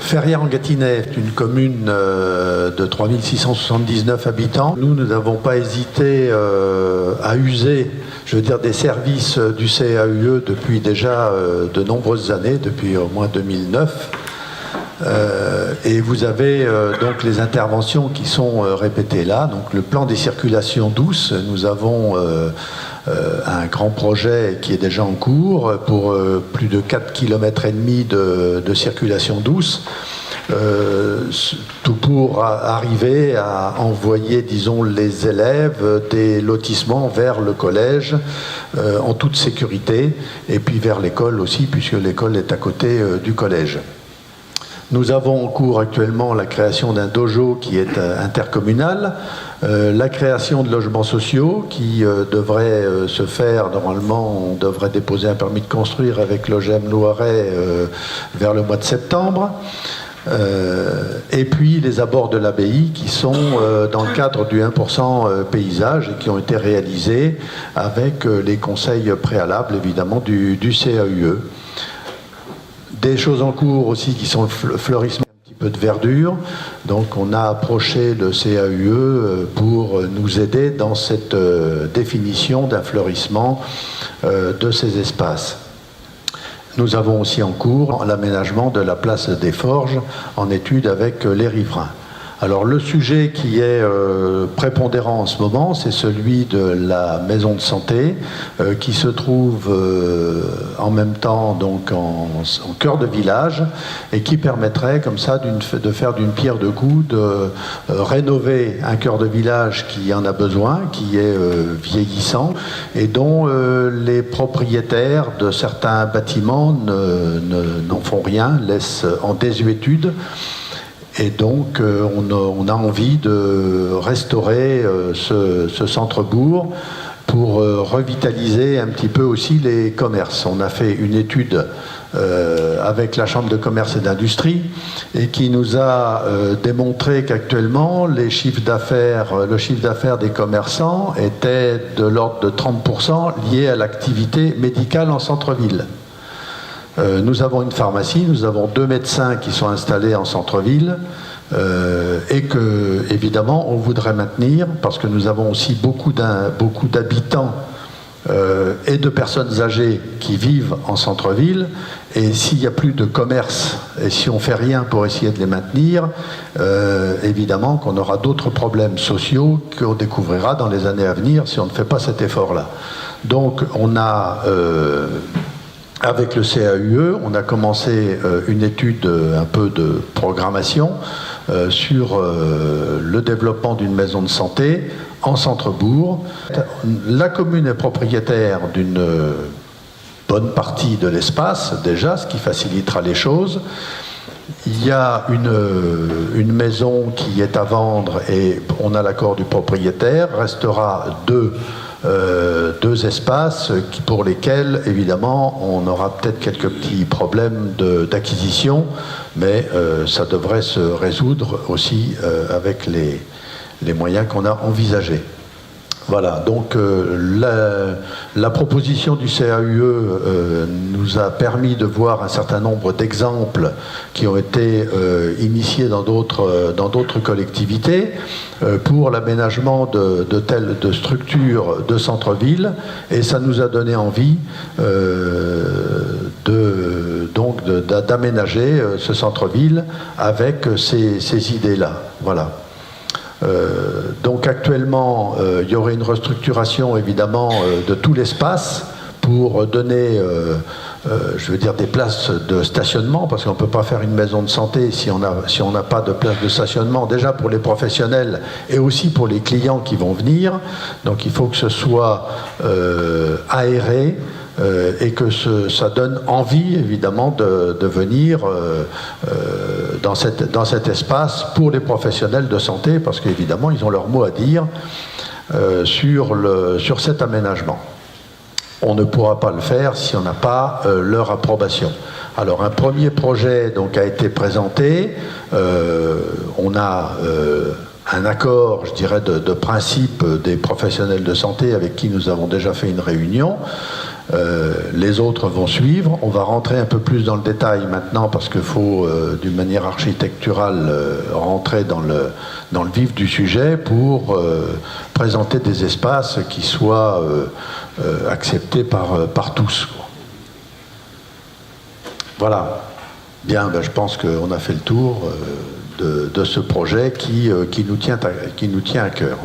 Ferrières-en-Gâtinais est une commune de 3679 habitants. Nous n'avons pas hésité à user, je veux dire, des services du CAUE depuis déjà de nombreuses années, depuis au moins 2009. Et vous avez donc les interventions qui sont répétées là. Donc le plan des circulations douces, nous avons un grand projet qui est déjà en cours pour plus de 4,5 km de circulation douce. Tout pour arriver à envoyer, disons, les élèves des lotissements vers le collège en toute sécurité, et puis vers l'école aussi, puisque l'école est à côté du collège. Nous avons en cours actuellement la création d'un dojo qui est intercommunal, la création de logements sociaux qui devrait se faire, normalement on devrait déposer un permis de construire avec l'OGM Loiret vers le mois de septembre, et puis les abords de l'abbaye qui sont dans le cadre du 1% paysage et qui ont été réalisés avec les conseils préalables évidemment du CAUE. Des choses en cours aussi qui sont le fleurissement, un petit peu de verdure. Donc on a approché le CAUE pour nous aider dans cette définition d'un fleurissement de ces espaces. Nous avons aussi en cours l'aménagement de la place des Forges en étude avec les riverains. Alors le sujet qui est prépondérant en ce moment, c'est celui de la maison de santé qui se trouve en même temps donc en cœur de village et qui permettrait comme ça de faire d'une pierre deux coups, de rénover un cœur de village qui en a besoin, qui est vieillissant et dont les propriétaires de certains bâtiments n'en font rien, laissent en désuétude. Et donc, on a envie de restaurer ce centre-bourg pour revitaliser un petit peu aussi les commerces. On a fait une étude avec la Chambre de commerce et d'industrie et qui nous a démontré qu'actuellement, le chiffre d'affaires des commerçants était de l'ordre de 30% lié à l'activité médicale en centre-ville. Nous avons une pharmacie, nous avons 2 médecins qui sont installés en centre-ville et que, évidemment, on voudrait maintenir parce que nous avons aussi beaucoup d'habitants et de personnes âgées qui vivent en centre-ville. Et s'il n'y a plus de commerce et si on ne fait rien pour essayer de les maintenir, évidemment qu'on aura d'autres problèmes sociaux qu'on découvrira dans les années à venir si on ne fait pas cet effort-là. Donc, on a... avec le CAUE, on a commencé une étude un peu de programmation sur le développement d'une maison de santé en centre-bourg. La commune est propriétaire d'une bonne partie de l'espace, déjà, ce qui facilitera les choses. Il y a une maison qui est à vendre et on a l'accord du propriétaire. Restera deux espaces pour lesquels, évidemment, on aura peut-être quelques petits problèmes d'acquisition, mais ça devrait se résoudre aussi avec les moyens qu'on a envisagés. Voilà, donc la proposition du CAUE nous a permis de voir un certain nombre d'exemples qui ont été initiés dans d'autres collectivités pour l'aménagement de structures de centre-ville, et ça nous a donné envie d'aménager ce centre-ville avec ces idées-là. Voilà. Donc actuellement, il y aurait une restructuration évidemment de tout l'espace pour donner, je veux dire, des places de stationnement, parce qu'on ne peut pas faire une maison de santé si on n'a pas de place de stationnement, déjà pour les professionnels et aussi pour les clients qui vont venir. Donc il faut que ce soit aéré. Et que ça donne envie, évidemment, de venir dans cet espace pour les professionnels de santé, parce qu'évidemment, ils ont leur mot à dire sur cet aménagement. On ne pourra pas le faire si on n'a pas leur approbation. Alors, un premier projet donc, a été présenté. On a un accord, je dirais, de principe des professionnels de santé avec qui nous avons déjà fait une réunion. Les autres vont suivre. On va rentrer un peu plus dans le détail maintenant parce qu'il faut, d'une manière architecturale, rentrer dans le vif du sujet pour présenter des espaces qui soient acceptés par tous. Voilà. Bien, ben, je pense qu'on a fait le tour de ce projet qui nous tient à cœur.